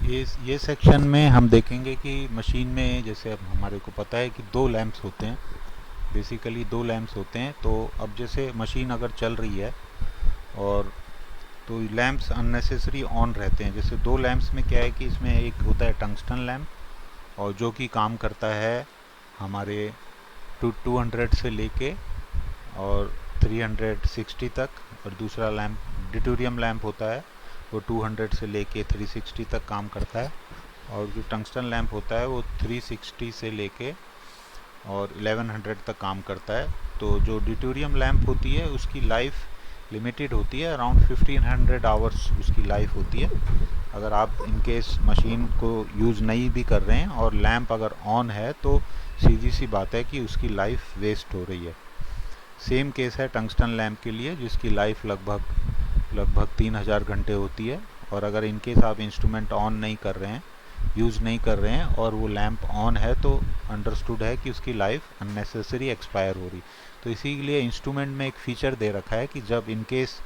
ये सेक्शन में हम देखेंगे कि मशीन में जैसे अब हमारे को पता है कि दो लैंप्स होते हैं, बेसिकली दो लैंप्स होते हैं। तो अब जैसे मशीन अगर चल रही है और तो लैंप्स अननेसेसरी ऑन रहते हैं। जैसे दो लैंप्स में क्या है कि इसमें एक होता है टंगस्टन लैंप और जो कि काम करता है हमारे 200 से लेके और 360 तक, और दूसरा लैंप ड्यूटेरियम लैंप होता है वो 200 से लेके 360 तक काम करता है, और जो टंगस्टन लैंप होता है वो 360 से लेके और 1100 तक काम करता है। तो जो ड्यूटेरियम लैंप होती है उसकी लाइफ लिमिटेड होती है, अराउंड 1500 आवर्स उसकी लाइफ होती है। अगर आप इनकेस मशीन को यूज़ नहीं भी कर रहे हैं और लैंप अगर ऑन है तो सीधी सी बात है कि उसकी लाइफ वेस्ट हो रही है। सेम केस है टंगस्टन लैंप के लिए, जिसकी लाइफ लगभग 3000 घंटे होती है। और अगर इनकेस आप इंस्ट्रूमेंट ऑन नहीं कर रहे हैं, यूज़ नहीं कर रहे हैं और वो लैंप ऑन है तो अंडरस्टूड है कि उसकी लाइफ अननेसेसरी एक्सपायर हो रही। तो इसीलिए इंस्ट्रूमेंट में एक फ़ीचर दे रखा है कि जब इनकेस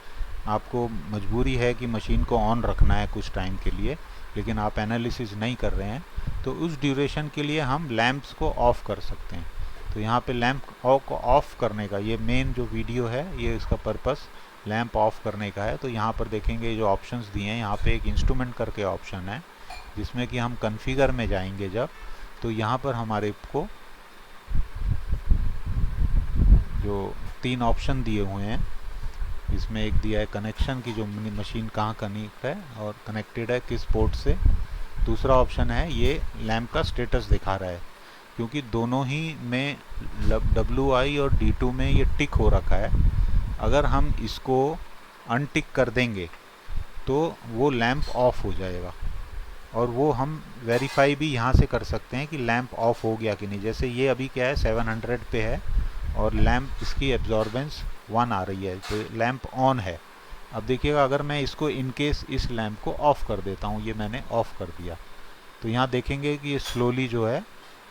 आपको मजबूरी है कि मशीन को ऑन रखना है कुछ टाइम के लिए, लेकिन आप एनालिसिस नहीं कर रहे हैं, तो उस ड्यूरेशन के लिए हम लैंप्स को ऑफ़ कर सकते हैं। तो यहाँ पे लैंप को ऑफ़ करने का ये मेन जो वीडियो है, ये इसका पर्पस लैंप ऑफ़ करने का है। तो यहाँ पर देखेंगे जो ऑप्शंस दिए हैं, यहाँ पे एक इंस्ट्रूमेंट करके ऑप्शन है जिसमें कि हम कॉन्फ़िगर में जाएंगे जब, तो यहाँ पर हमारे को जो 3 ऑप्शन दिए हुए हैं, इसमें एक दिया है कनेक्शन की, जो मशीन कहाँ कनेक्ट है और कनेक्टेड है किस पोर्ट से। दूसरा ऑप्शन है ये लैंप का स्टेटस दिखा रहा है, क्योंकि दोनों ही में WI और D2 में ये टिक हो रखा है। अगर हम इसको अनटिक कर देंगे तो वो लैंप ऑफ हो जाएगा, और वो हम वेरीफाई भी यहाँ से कर सकते हैं कि लैंप ऑफ हो गया कि नहीं। जैसे ये अभी क्या है 700 पे है और लैंप इसकी एब्जॉर्बेंस 1 आ रही है, तो लैंप ऑन है। अब देखिएगा अगर मैं इसको इनकेस इस लैंप को ऑफ़ कर देता हूँ, ये मैंने ऑफ़ कर दिया, तो यहाँ देखेंगे कि ये स्लोली जो है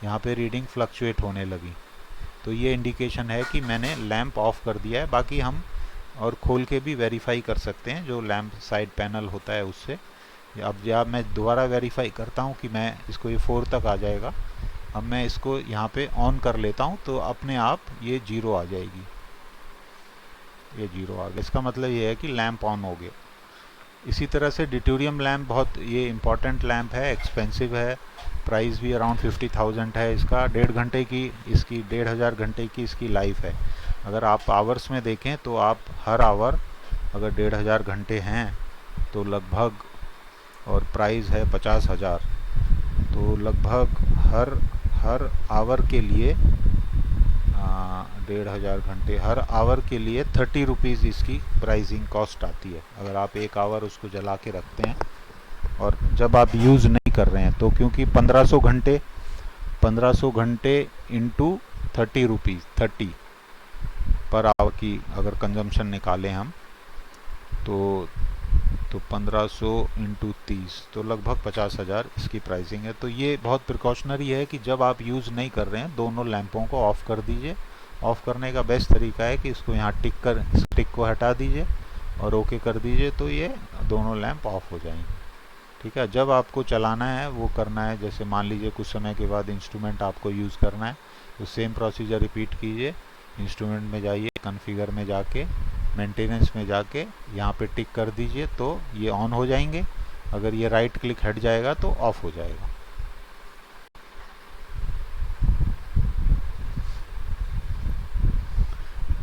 यहाँ पे रीडिंग फ्लक्चुएट होने लगी। तो ये इंडिकेशन है कि मैंने लैंप ऑफ़ कर दिया है। बाकी हम और खोल के भी वेरीफाई कर सकते हैं जो लैंप साइड पैनल होता है उससे। अब या मैं दोबारा वेरीफाई करता हूँ कि मैं इसको ये 4 तक आ जाएगा। अब मैं इसको यहाँ पे ऑन कर लेता हूँ तो अपने आप ये 0 आ जाएगी, ये 0 आ गया। इसका मतलब ये है कि लैंप ऑन हो गया। इसी तरह से ड्यूटेरियम लैंप बहुत ये इम्पॉर्टेंट लैंप है, एक्सपेंसिव है, प्राइस भी अराउंड 50,000 है इसका। 1,500 घंटे की इसकी लाइफ है। अगर आप आवर्स में देखें तो आप हर आवर अगर 1,500 घंटे हैं तो लगभग, और प्राइस है 50,000, तो लगभग हर आवर के लिए 1,500 घंटे, हर आवर के लिए 30 रुपीज़ इसकी प्राइसिंग कॉस्ट आती है। अगर आप एक आवर उसको जला के रखते हैं और जब आप यूज़ नहीं कर रहे हैं तो, क्योंकि 1500 घंटे इंटू 30 रुपीज़, 30 पर आवर की अगर कंजम्पशन निकालें हम तो 1500 इंटू 30 तो लगभग 50,000 इसकी प्राइसिंग है। तो ये बहुत प्रिकॉशनरी है कि जब आप यूज़ नहीं कर रहे हैं दोनों लैंपों को ऑफ़ कर दीजिए। ऑफ़ करने का बेस्ट तरीका है कि इसको यहाँ टिक को हटा दीजिए और ओके कर दीजिए, तो ये दोनों लैंप ऑफ़ हो जाएंगे। ठीक है, जब आपको चलाना है वो करना है, जैसे मान लीजिए कुछ समय के बाद इंस्ट्रूमेंट आपको यूज़ करना है तो सेम प्रोसीजर रिपीट कीजिए। इंस्ट्रूमेंट में जाइए, कॉन्फ़िगर में जाके, मेंटेनेंस में जाके यहाँ पे टिक कर दीजिए तो ये ऑन हो जाएंगे। अगर ये राइट क्लिक हट जाएगा तो ऑफ हो जाएगा।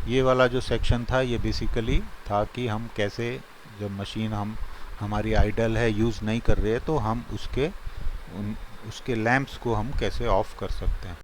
ये वाला जो सेक्शन था ये बेसिकली था कि हम कैसे, जब मशीन हमारी आइडल है, यूज़ नहीं कर रहे तो हम उसके लैंप्स को हम कैसे ऑफ़ कर सकते हैं।